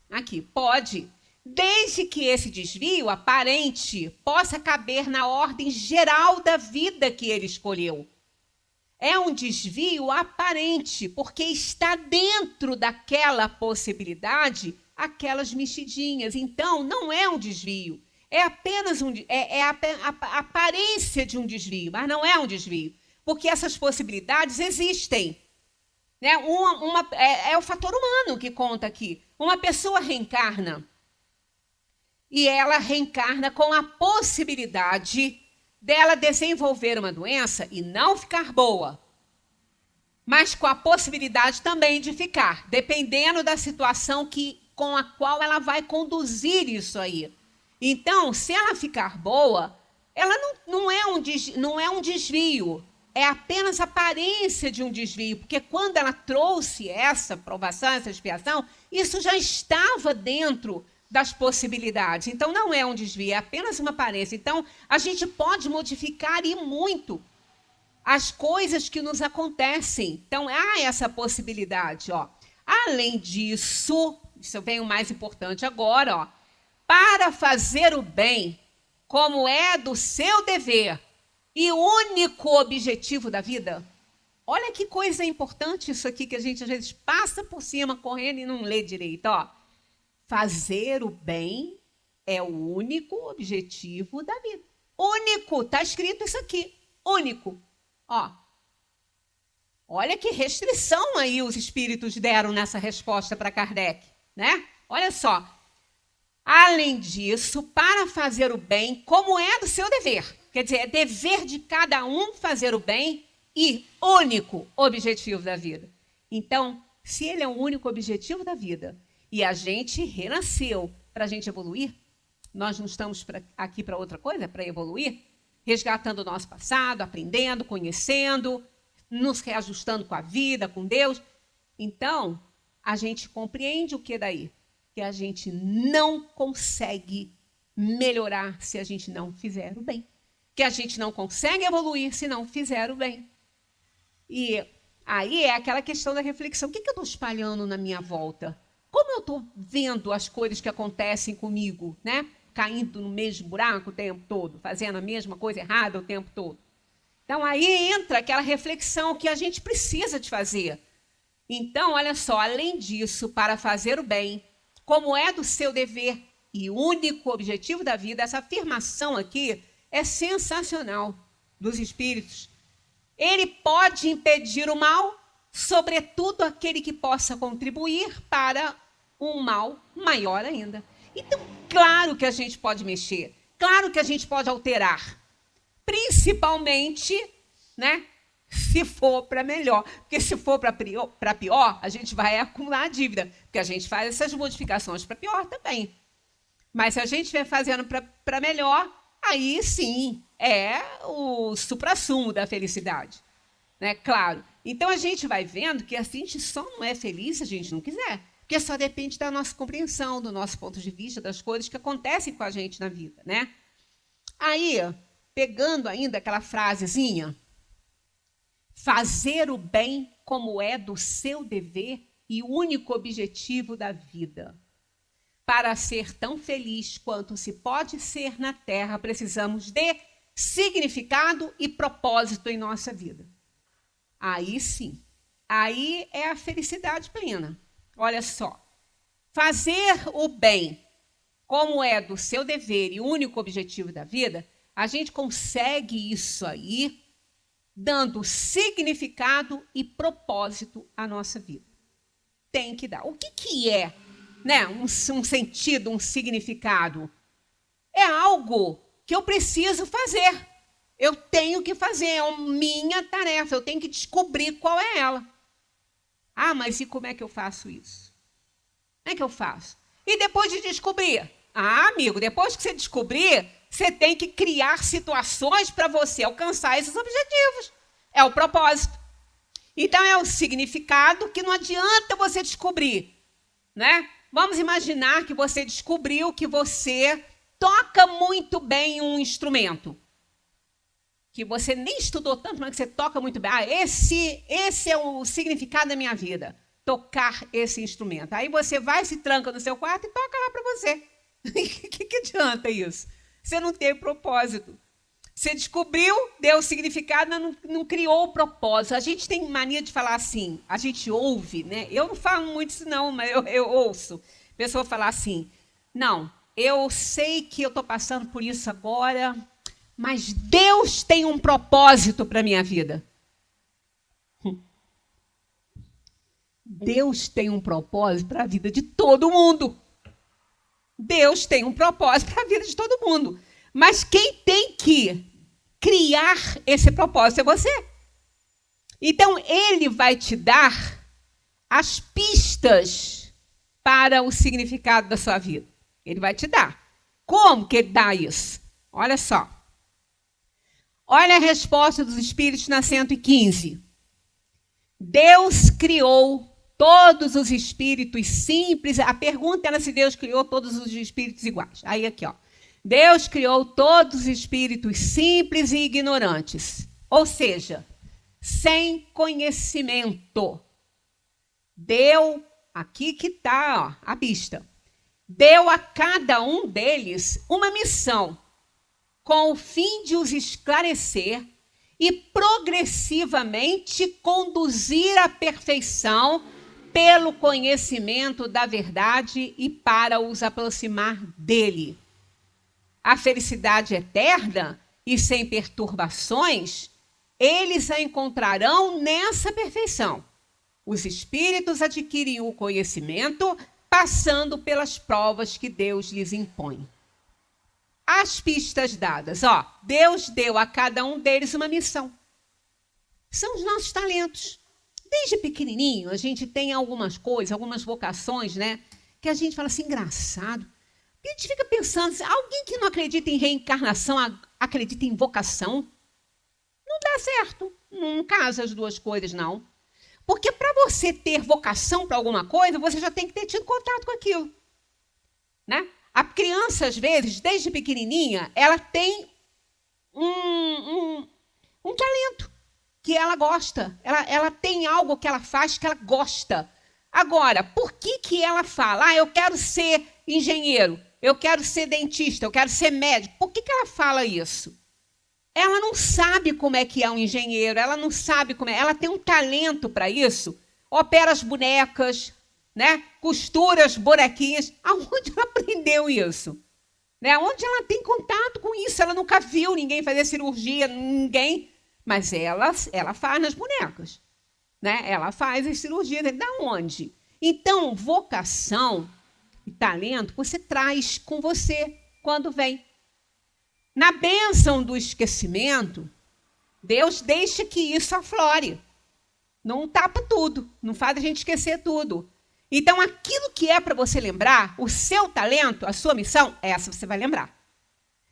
aqui, pode, desde que esse desvio aparente possa caber na ordem geral da vida que ele escolheu. É um desvio aparente, porque está dentro daquela possibilidade aquelas mexidinhas. Então, não é um desvio. É apenas a aparência de um desvio, mas não é um desvio. Porque essas possibilidades existem. Né? É o fator humano que conta aqui. Uma pessoa reencarna. E ela reencarna com a possibilidade dela desenvolver uma doença e não ficar boa. Mas com a possibilidade também de ficar, dependendo da situação com a qual ela vai conduzir isso aí. Então, se ela ficar boa, ela não é um desvio. é apenas a aparência de um desvio, porque quando ela trouxe essa provação, essa expiação, isso já estava dentro das possibilidades. Então, não é um desvio, é apenas uma aparência. Então, a gente pode modificar e muito as coisas que nos acontecem. Então, há essa possibilidade. Ó. Além disso, isso vem o mais importante agora, ó, para fazer o bem, como é do seu dever e único objetivo da vida. Olha que coisa importante isso aqui, que a gente às vezes passa por cima, correndo e não lê direito. Ó. Fazer o bem é o único objetivo da vida. Único, está escrito isso aqui, único. Ó. Olha que restrição aí os espíritos deram nessa resposta para Kardec, né? Olha só. Além disso, para fazer o bem, como é do seu dever. Quer dizer, é dever de cada um fazer o bem e único objetivo da vida. Então, se ele é o único objetivo da vida e a gente renasceu para a gente evoluir, nós não estamos aqui para outra coisa, para evoluir, resgatando o nosso passado, aprendendo, conhecendo, nos reajustando com a vida, com Deus. Então, a gente compreende o que daí? Que a gente não consegue melhorar se a gente não fizer o bem. Que a gente não consegue evoluir se não fizer o bem. E aí é aquela questão da reflexão. O que eu estou espalhando na minha volta? Como eu estou vendo as coisas que acontecem comigo, né? Caindo no mesmo buraco o tempo todo, fazendo a mesma coisa errada o tempo todo. Então, aí entra aquela reflexão que a gente precisa de fazer. Então, olha só, além disso, para fazer o bem, como é do seu dever e único objetivo da vida, essa afirmação aqui é sensacional dos espíritos. Ele pode impedir o mal, sobretudo aquele que possa contribuir para um mal maior ainda. Então, claro que a gente pode mexer, claro que a gente pode alterar, principalmente, né, se for para melhor. Porque se for para pior, a gente vai acumular dívida, porque a gente faz essas modificações para pior também. Mas se a gente estiver fazendo para melhor, aí sim é o suprassumo da felicidade, né? Claro. Então a gente vai vendo que a gente só não é feliz se a gente não quiser, porque só depende da nossa compreensão, do nosso ponto de vista, das coisas que acontecem com a gente na vida, né? Aí, pegando ainda aquela frasezinha, fazer o bem como é do seu dever e único objetivo da vida. Para ser tão feliz quanto se pode ser na Terra, precisamos de significado e propósito em nossa vida. Aí sim, aí é a felicidade plena. Olha só, fazer o bem como é do seu dever e único objetivo da vida, a gente consegue isso aí dando significado e propósito à nossa vida. Tem que dar. O que é, né, um sentido, um significado? É algo que eu preciso fazer. Eu tenho que fazer, é minha tarefa. Eu tenho que descobrir qual é ela. Ah, mas e como é que eu faço isso? Como é que eu faço? E depois de descobrir? Ah, amigo, depois que você descobrir, você tem que criar situações para você alcançar esses objetivos. É o propósito. Então, é o significado que não adianta você descobrir, né? Vamos imaginar que você descobriu que você toca muito bem um instrumento. Que você nem estudou tanto, mas que você toca muito bem. Ah, esse é o significado da minha vida. Tocar esse instrumento. Aí você vai, se tranca no seu quarto e toca lá para você. O que adianta isso? Você não teve propósito. Você descobriu, deu significado, mas não criou o propósito. A gente tem mania de falar assim, a gente ouve, né? Eu não falo muito isso não, mas eu ouço. A pessoa falar assim, não, eu sei que eu estou passando por isso agora, mas Deus tem um propósito para a minha vida. Deus tem um propósito para a vida de todo mundo. Deus tem um propósito para a vida de todo mundo. Mas quem tem que criar esse propósito é você. Então, ele vai te dar as pistas para o significado da sua vida. Ele vai te dar. Como que ele dá isso? Olha só. Olha a resposta dos espíritos na 115. Deus criou todos os espíritos simples. A pergunta era se Deus criou todos os espíritos iguais. Aí aqui, ó. Deus criou todos os espíritos simples e ignorantes. Ou seja, sem conhecimento. Deu, aqui que está a pista. Deu a cada um deles uma missão, com o fim de os esclarecer e progressivamente conduzir à perfeição pelo conhecimento da verdade e para os aproximar dele. A felicidade eterna e sem perturbações, eles a encontrarão nessa perfeição. Os espíritos adquirem o conhecimento passando pelas provas que Deus lhes impõe. As pistas dadas, ó, Deus deu a cada um deles uma missão. São os nossos talentos. Desde pequenininho, a gente tem algumas coisas, algumas vocações, né? Que a gente fala assim, engraçado. A gente fica pensando, alguém que não acredita em reencarnação, acredita em vocação? Não dá certo. Não casa as duas coisas, não. Porque para você ter vocação para alguma coisa, você já tem que ter tido contato com aquilo. Né? A criança, às vezes, desde pequenininha, ela tem um talento que ela gosta. Ela tem algo que ela faz que ela gosta. Agora, por que ela fala, eu quero ser engenheiro, eu quero ser dentista, eu quero ser médico? Por que ela fala isso? Ela não sabe como é que é um engenheiro, ela não sabe como é. Ela tem um talento para isso, opera as bonecas, né? Costura as bonequinhas. Aonde ela aprendeu isso? Né? Onde ela tem contato com isso? Ela nunca viu ninguém fazer cirurgia, ninguém. Mas ela faz nas bonecas. Né? Ela faz as cirurgias. Da onde? Então, vocação e talento você traz com você quando vem. Na bênção do esquecimento, Deus deixa que isso aflore. Não tapa tudo, não faz a gente esquecer tudo. Então, aquilo que é para você lembrar, o seu talento, a sua missão, essa você vai lembrar.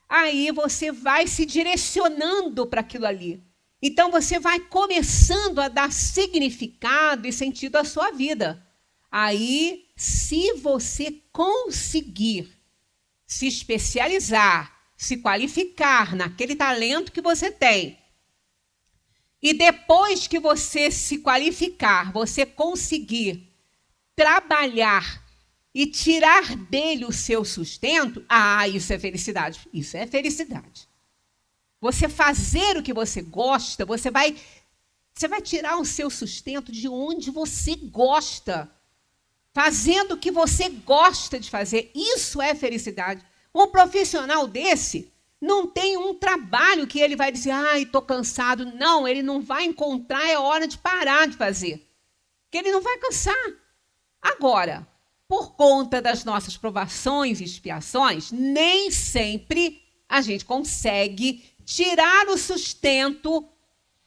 Aí você vai se direcionando para aquilo ali. Então, você vai começando a dar significado e sentido à sua vida. Aí, se você conseguir se especializar, se qualificar naquele talento que você tem, e depois que você se qualificar, você conseguir trabalhar e tirar dele o seu sustento, isso é felicidade. Isso é felicidade. Você fazer o que você gosta, você vai tirar o seu sustento de onde você gosta. Fazendo o que você gosta de fazer. Isso é felicidade. Um profissional desse não tem um trabalho que ele vai dizer, estou cansado. Não, ele não vai encontrar, é hora de parar de fazer. Porque ele não vai cansar. Agora, por conta das nossas provações e expiações, nem sempre a gente consegue tirar o sustento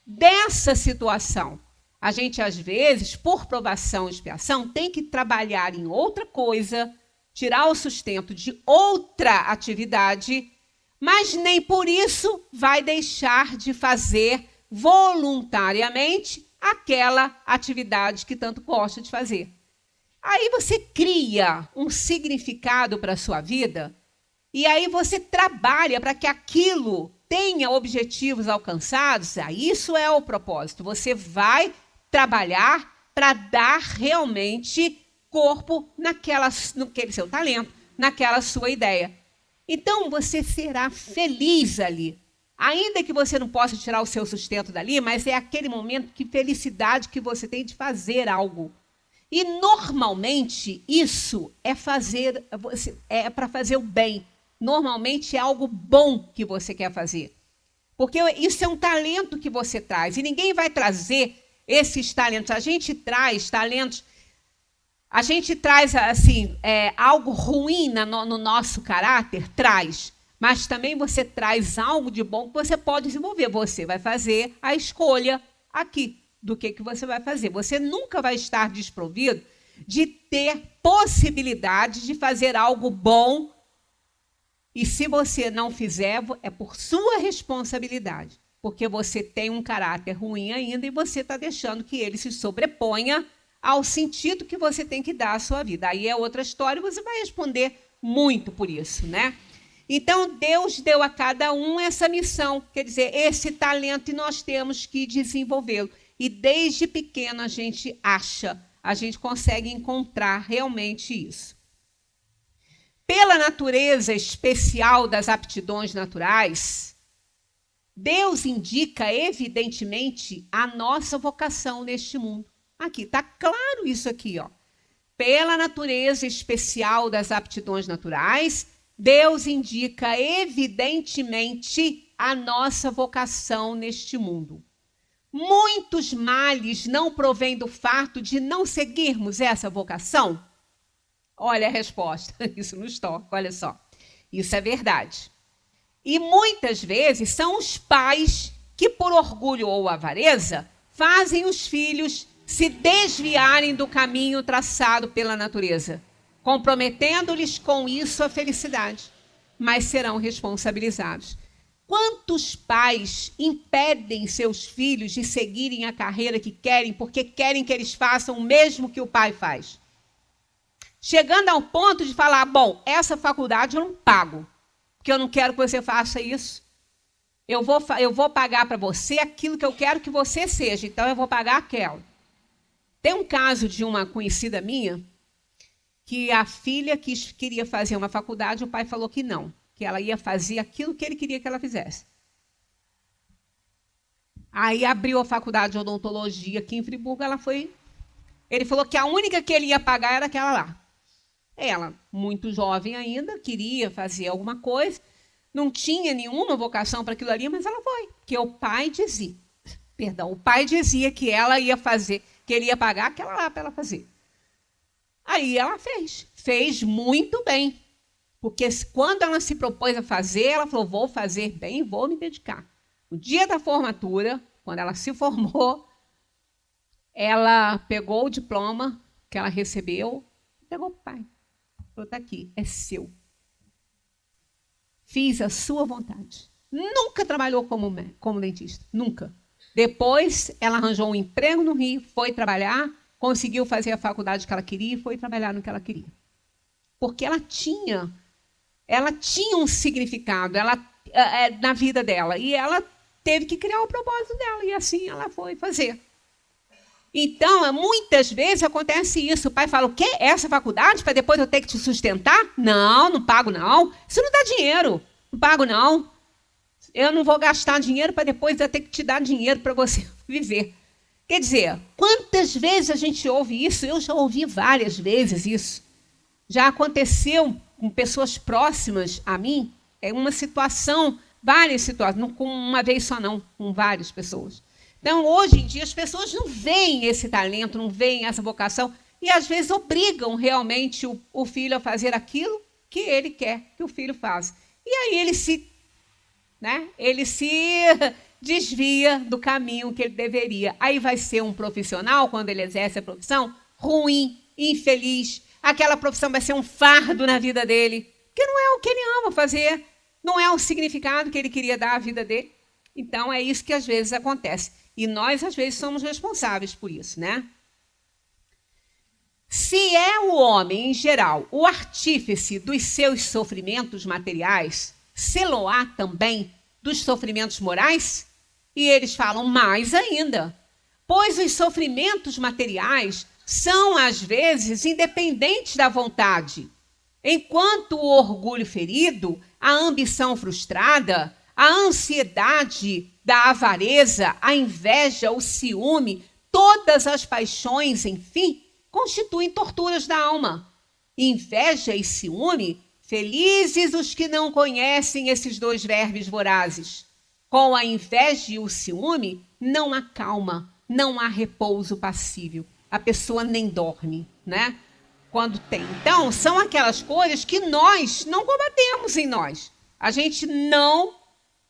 dessa situação. A gente, às vezes, por provação e expiação, tem que trabalhar em outra coisa, tirar o sustento de outra atividade, mas nem por isso vai deixar de fazer voluntariamente aquela atividade que tanto gosta de fazer. Aí você cria um significado para a sua vida e aí você trabalha para que aquilo tenha objetivos alcançados. Isso é o propósito. Você vai trabalhar para dar realmente corpo naquele seu talento, naquela sua ideia. Então, você será feliz ali. Ainda que você não possa tirar o seu sustento dali, mas é aquele momento de felicidade que você tem de fazer algo. E, normalmente, isso é para fazer o bem. Normalmente, é algo bom que você quer fazer. Porque isso é um talento que você traz. E ninguém vai trazer esses talentos. A gente traz talentos. A gente traz assim, algo ruim no nosso caráter, traz. Mas também você traz algo de bom que você pode desenvolver. Você vai fazer a escolha aqui do que você vai fazer. Você nunca vai estar desprovido de ter possibilidade de fazer algo bom. E se você não fizer, é por sua responsabilidade. porque você tem um caráter ruim ainda e você está deixando que ele se sobreponha ao sentido que você tem que dar à sua vida. Aí é outra história e você vai responder muito por isso, né? Então, Deus deu a cada um essa missão, quer dizer, esse talento, e nós temos que desenvolvê-lo. E desde pequeno a gente consegue encontrar realmente isso. Pela natureza especial das aptidões naturais, Deus indica evidentemente a nossa vocação neste mundo. Aqui, está claro isso aqui, ó. Pela natureza especial das aptidões naturais, Deus indica evidentemente a nossa vocação neste mundo. Muitos males não provêm do fato de não seguirmos essa vocação? Olha a resposta, isso nos toca, olha só. Isso é verdade. E muitas vezes são os pais que, por orgulho ou avareza, fazem os filhos se desviarem do caminho traçado pela natureza, comprometendo-lhes com isso a felicidade, mas serão responsabilizados. Quantos pais impedem seus filhos de seguirem a carreira que querem, porque querem que eles façam o mesmo que o pai faz? Chegando ao ponto de falar, bom, essa faculdade eu não pago, porque eu não quero que você faça isso. Eu vou pagar para você aquilo que eu quero que você seja, então eu vou pagar aquela. Tem um caso de uma conhecida minha, que a filha queria fazer uma faculdade, o pai falou que não, que ela ia fazer aquilo que ele queria que ela fizesse. Aí abriu a faculdade de odontologia aqui em Friburgo, ele falou que a única que ele ia pagar era aquela lá. Ela, muito jovem ainda, queria fazer alguma coisa, não tinha nenhuma vocação para aquilo ali, mas ela foi, porque o pai dizia que ela ia fazer, que ele ia pagar aquela lá para ela fazer. Aí ela fez muito bem, porque quando ela se propôs a fazer, ela falou, vou fazer bem, vou me dedicar. No dia da formatura, quando ela se formou, ela pegou o diploma que ela recebeu, pegou o pai. Falou, está aqui, é seu. Fiz a sua vontade. Nunca trabalhou como dentista, nunca. Depois, ela arranjou um emprego no Rio, foi trabalhar, conseguiu fazer a faculdade que ela queria e foi trabalhar no que ela queria. Porque ela tinha um significado na vida dela e ela teve que criar o propósito dela e assim ela foi fazer. Então, muitas vezes acontece isso. O pai fala, o quê? Essa faculdade para depois eu ter que te sustentar? Não, não pago não. Isso não dá dinheiro. Não pago não. Eu não vou gastar dinheiro para depois eu ter que te dar dinheiro para você viver. Quer dizer, quantas vezes a gente ouve isso? Eu já ouvi várias vezes isso. Já aconteceu com pessoas próximas a mim, uma situação, várias situações, não com uma vez só não, com várias pessoas. Então, hoje em dia, as pessoas não veem esse talento, não veem essa vocação, e às vezes obrigam realmente o filho a fazer aquilo que ele quer que o filho faça. E aí ele se desvia do caminho que ele deveria. Aí vai ser um profissional, quando ele exerce a profissão, ruim, infeliz. Aquela profissão vai ser um fardo na vida dele, que não é o que ele ama fazer, não é o significado que ele queria dar à vida dele. Então, é isso que às vezes acontece. E nós, às vezes, somos responsáveis por isso, né? Se é o homem, em geral, o artífice dos seus sofrimentos materiais, se-lo-á também dos sofrimentos morais? E eles falam mais ainda, pois os sofrimentos materiais são, às vezes, independentes da vontade, enquanto o orgulho ferido, a ambição frustrada, a ansiedade da avareza, a inveja, o ciúme, todas as paixões, enfim, constituem torturas da alma. Inveja e ciúme, felizes os que não conhecem esses dois vermes vorazes. Com a inveja e o ciúme, não há calma, não há repouso passível. A pessoa nem dorme, né? Quando tem. Então, são aquelas coisas que nós não combatemos em nós. A gente não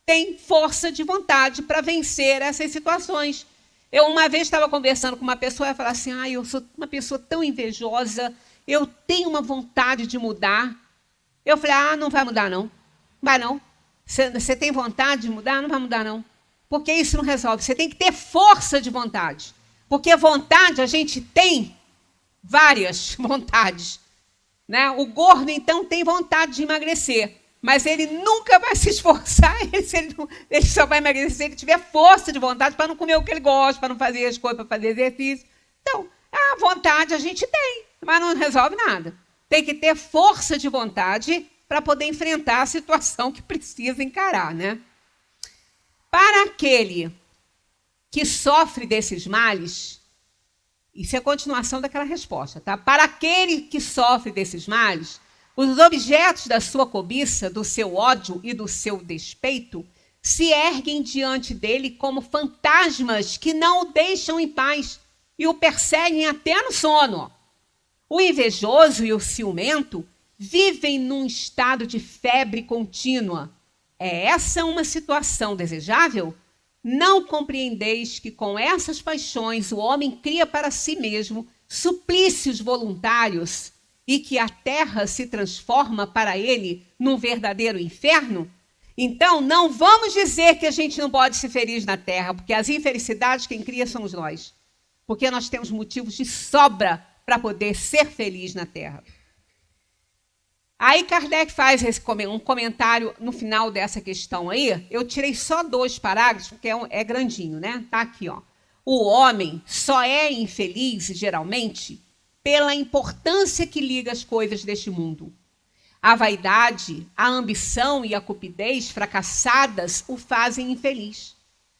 tem força de vontade para vencer essas situações. Eu uma vez estava conversando com uma pessoa e falava assim, eu sou uma pessoa tão invejosa, eu tenho uma vontade de mudar. Eu falei, não vai mudar não. Vai não. Você tem vontade de mudar? Não vai mudar não. porque isso não resolve. Você tem que ter força de vontade. Porque vontade, a gente tem várias vontades. Né? O gordo, então, tem vontade de emagrecer. Mas ele nunca vai se esforçar. Ele só vai emagrecer se ele tiver força de vontade para não comer o que ele gosta, para não fazer as coisas, para fazer exercício. Então, a vontade a gente tem, mas não resolve nada. Tem que ter força de vontade para poder enfrentar a situação que precisa encarar, né? Para aquele que sofre desses males, isso é a continuação daquela resposta, tá? Para aquele que sofre desses males, os objetos da sua cobiça, do seu ódio e do seu despeito se erguem diante dele como fantasmas que não o deixam em paz e o perseguem até no sono. O invejoso e o ciumento vivem num estado de febre contínua. É essa uma situação desejável? Não compreendeis que com essas paixões o homem cria para si mesmo suplícios voluntários e que a terra se transforma para ele num verdadeiro inferno? Então, não vamos dizer que a gente não pode ser feliz na terra, porque as infelicidades quem cria somos nós. Porque nós temos motivos de sobra para poder ser feliz na terra. Aí Kardec faz um comentário no final dessa questão aí. Eu tirei só 2 parágrafos, porque é grandinho, né? Tá aqui, ó. O homem só é infeliz, geralmente, pela importância que liga as coisas deste mundo. A vaidade, a ambição e a cupidez fracassadas o fazem infeliz.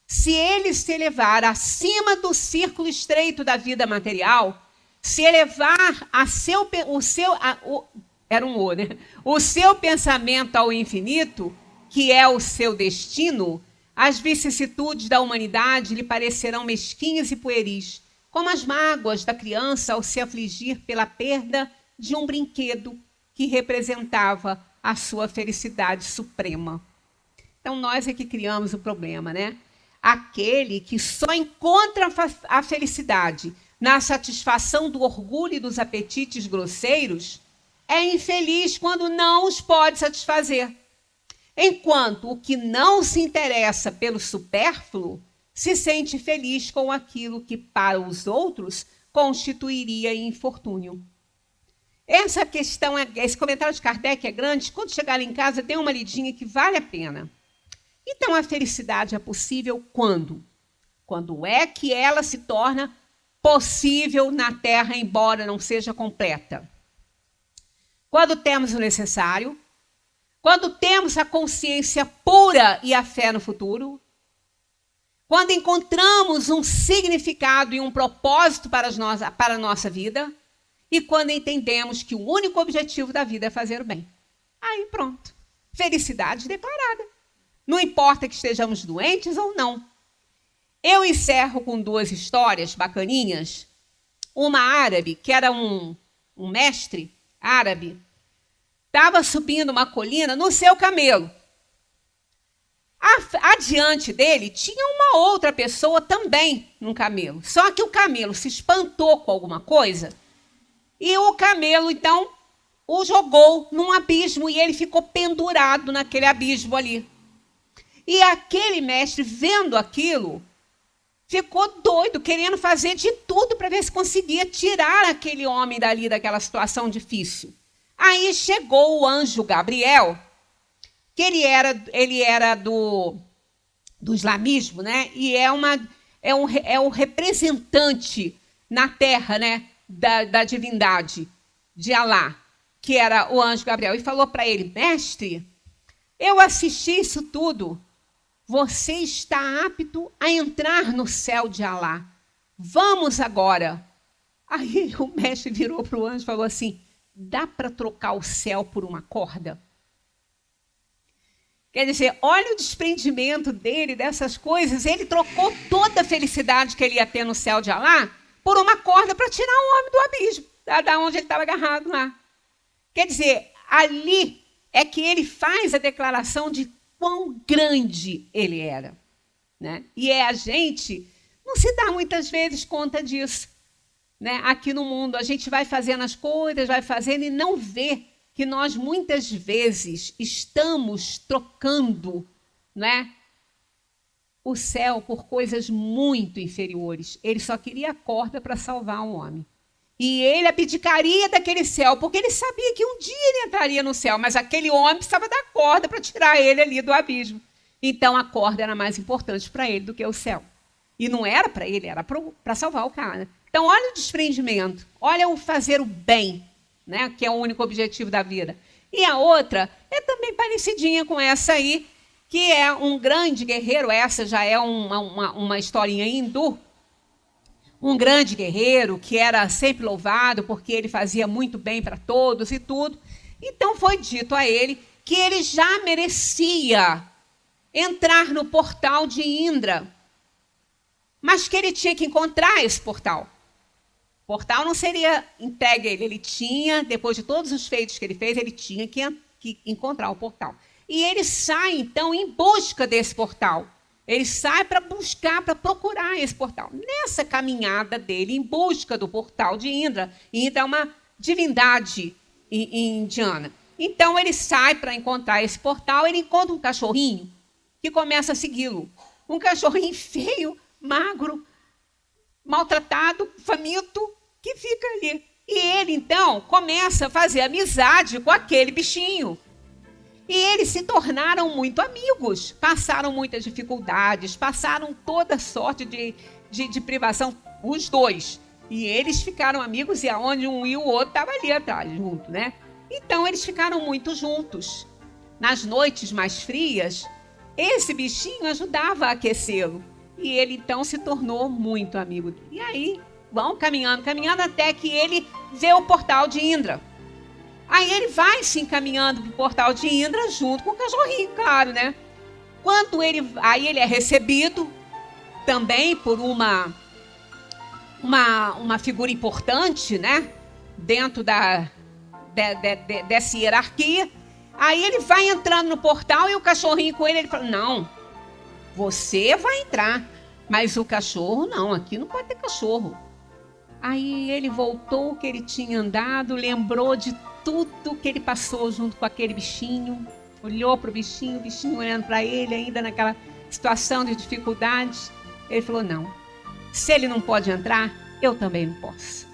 Se ele se elevar acima do círculo estreito da vida material, se elevar o seu pensamento ao infinito, que é o seu destino, as vicissitudes da humanidade lhe parecerão mesquinhas e pueris, como as mágoas da criança ao se afligir pela perda de um brinquedo que representava a sua felicidade suprema. Então, nós é que criamos o problema, né? Aquele que só encontra a felicidade na satisfação do orgulho e dos apetites grosseiros é infeliz quando não os pode satisfazer. Enquanto o que não se interessa pelo supérfluo se sente feliz com aquilo que para os outros constituiria infortúnio. Essa questão, esse comentário de Kardec é grande. Quando chegar lá em casa, dê uma lidinha que vale a pena. Então, a felicidade é possível quando? Quando é que ela se torna possível na Terra, embora não seja completa? Quando temos o necessário, quando temos a consciência pura e a fé no futuro, quando encontramos um significado e um propósito para a nossa vida, e quando entendemos que o único objetivo da vida é fazer o bem. Aí pronto, felicidade declarada. Não importa que estejamos doentes ou não. Eu encerro com 2 histórias bacaninhas. Uma árabe, que era um mestre árabe, estava subindo uma colina no seu camelo. Adiante dele tinha uma outra pessoa também num camelo. Só que o camelo se espantou com alguma coisa e o camelo, então, o jogou num abismo e ele ficou pendurado naquele abismo ali. E aquele mestre, vendo aquilo, ficou doido, querendo fazer de tudo para ver se conseguia tirar aquele homem dali, daquela situação difícil. Aí chegou o anjo Gabriel, que ele era do islamismo, né? E é o representante na terra, né? Da divindade de Alá, que era o anjo Gabriel. E falou para ele: mestre, eu assisti isso tudo. Você está apto a entrar no céu de Alá. Vamos agora. Aí o mestre virou para o anjo e falou assim: dá para trocar o céu por uma corda? Quer dizer, olha o desprendimento dele dessas coisas. Ele trocou toda a felicidade que ele ia ter no céu de Alá por uma corda para tirar o homem do abismo, da onde ele estava agarrado lá. Quer dizer, ali é que ele faz a declaração de quão grande ele era, né? E a gente não se dá muitas vezes conta disso, né? Aqui no mundo, a gente vai fazendo as coisas, vai fazendo e não vê que nós muitas vezes estamos trocando, né, o céu por coisas muito inferiores. Ele só queria a corda para salvar um homem. E ele abdicaria daquele céu, porque ele sabia que um dia ele entraria no céu, mas aquele homem precisava da corda para tirar ele ali do abismo. Então a corda era mais importante para ele do que o céu. E não era para ele, era para salvar o cara. Então olha o desprendimento, olha o fazer o bem, né, que é o único objetivo da vida. E a outra é também parecidinha com essa aí, que é um grande guerreiro. Essa já é uma historinha hindu. Um grande guerreiro que era sempre louvado porque ele fazia muito bem para todos e tudo. Então foi dito a ele que ele já merecia entrar no portal de Indra, mas que ele tinha que encontrar esse portal. O portal não seria entregue a ele, ele tinha, depois de todos os feitos que ele fez, ele tinha que encontrar o portal. E ele sai, então, em busca desse portal. Ele sai para buscar, para procurar esse portal. Nessa caminhada dele, em busca do portal de Indra, Indra é uma divindade indiana. Então, ele sai para encontrar esse portal, ele encontra um cachorrinho que começa a segui-lo. Um cachorrinho feio, magro, maltratado, faminto, que fica ali. E ele, então, começa a fazer amizade com aquele bichinho. E eles se tornaram muito amigos, passaram muitas dificuldades, passaram toda sorte de privação, os dois. E eles ficaram amigos, e aonde um e o outro estavam ali atrás, junto, né? Então, eles ficaram muito juntos. Nas noites mais frias, esse bichinho ajudava a aquecê-lo. E ele, então, se tornou muito amigo dele. E aí, vão caminhando, até que ele vê o portal de Indra. Aí ele vai se encaminhando para o portal de Indra junto com o cachorrinho, claro, né? Aí ele é recebido também por uma figura importante, né? Dentro dessa hierarquia. Aí ele vai entrando no portal e o cachorrinho com ele fala, não, você vai entrar, mas o cachorro não, aqui não pode ter cachorro. Aí ele voltou que ele tinha andado, lembrou de tudo que ele passou junto com aquele bichinho, olhou para o bichinho olhando para ele ainda naquela situação de dificuldades. Ele falou, não, se ele não pode entrar, eu também não posso,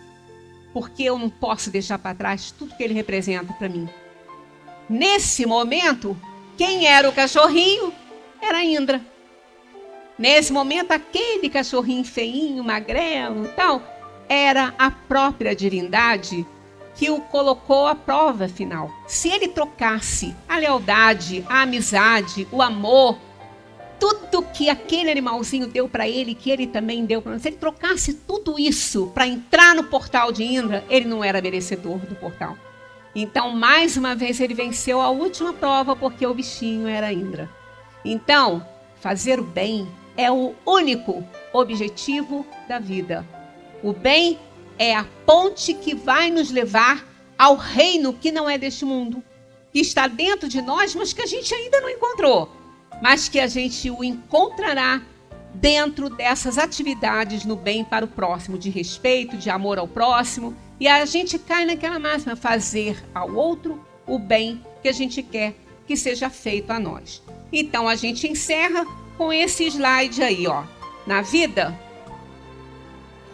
porque eu não posso deixar para trás tudo que ele representa para mim. Nesse momento, quem era o cachorrinho? Era Indra. Nesse momento, aquele cachorrinho feinho, magrelo e tal, era a própria divindade que o colocou à prova final. Se ele trocasse a lealdade, a amizade, o amor, tudo que aquele animalzinho deu para ele, que ele também deu para ele, se ele trocasse tudo isso para entrar no portal de Indra, ele não era merecedor do portal. Então, mais uma vez, ele venceu a última prova porque o bichinho era Indra. Então, fazer o bem é o único objetivo da vida. O bem é a ponte que vai nos levar ao reino que não é deste mundo, que está dentro de nós, mas que a gente ainda não encontrou, mas que a gente o encontrará dentro dessas atividades no bem para o próximo, de respeito, de amor ao próximo. E a gente cai naquela máxima, fazer ao outro o bem que a gente quer que seja feito a nós. Então a gente encerra com esse slide aí, ó. Na vida,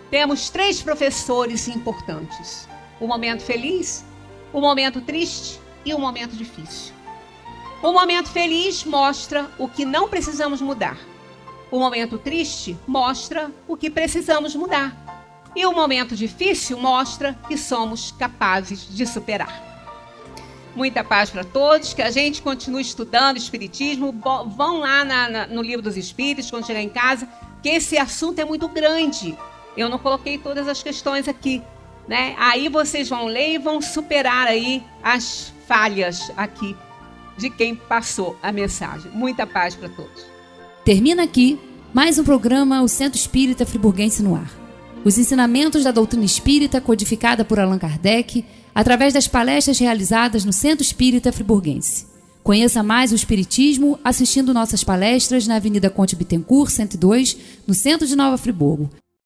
temos 3 professores importantes: o momento feliz, o momento triste e o momento difícil. O momento feliz mostra o que não precisamos mudar. O momento triste mostra o que precisamos mudar. E o momento difícil mostra que somos capazes de superar. Muita paz para todos, que a gente continue estudando Espiritismo. Vão lá no Livro dos Espíritos, quando chegar em casa, que esse assunto é muito grande. Eu não coloquei todas as questões aqui, né? Aí vocês vão ler e vão superar aí as falhas aqui de quem passou a mensagem. Muita paz para todos.
Termina aqui mais um programa O Centro Espírita Friburguense no Ar. Os ensinamentos da doutrina espírita codificada por Allan Kardec através das palestras realizadas no Centro Espírita Friburguense. Conheça mais o Espiritismo assistindo nossas palestras na Avenida Conte Bittencourt, 102, no centro de Nova Friburgo.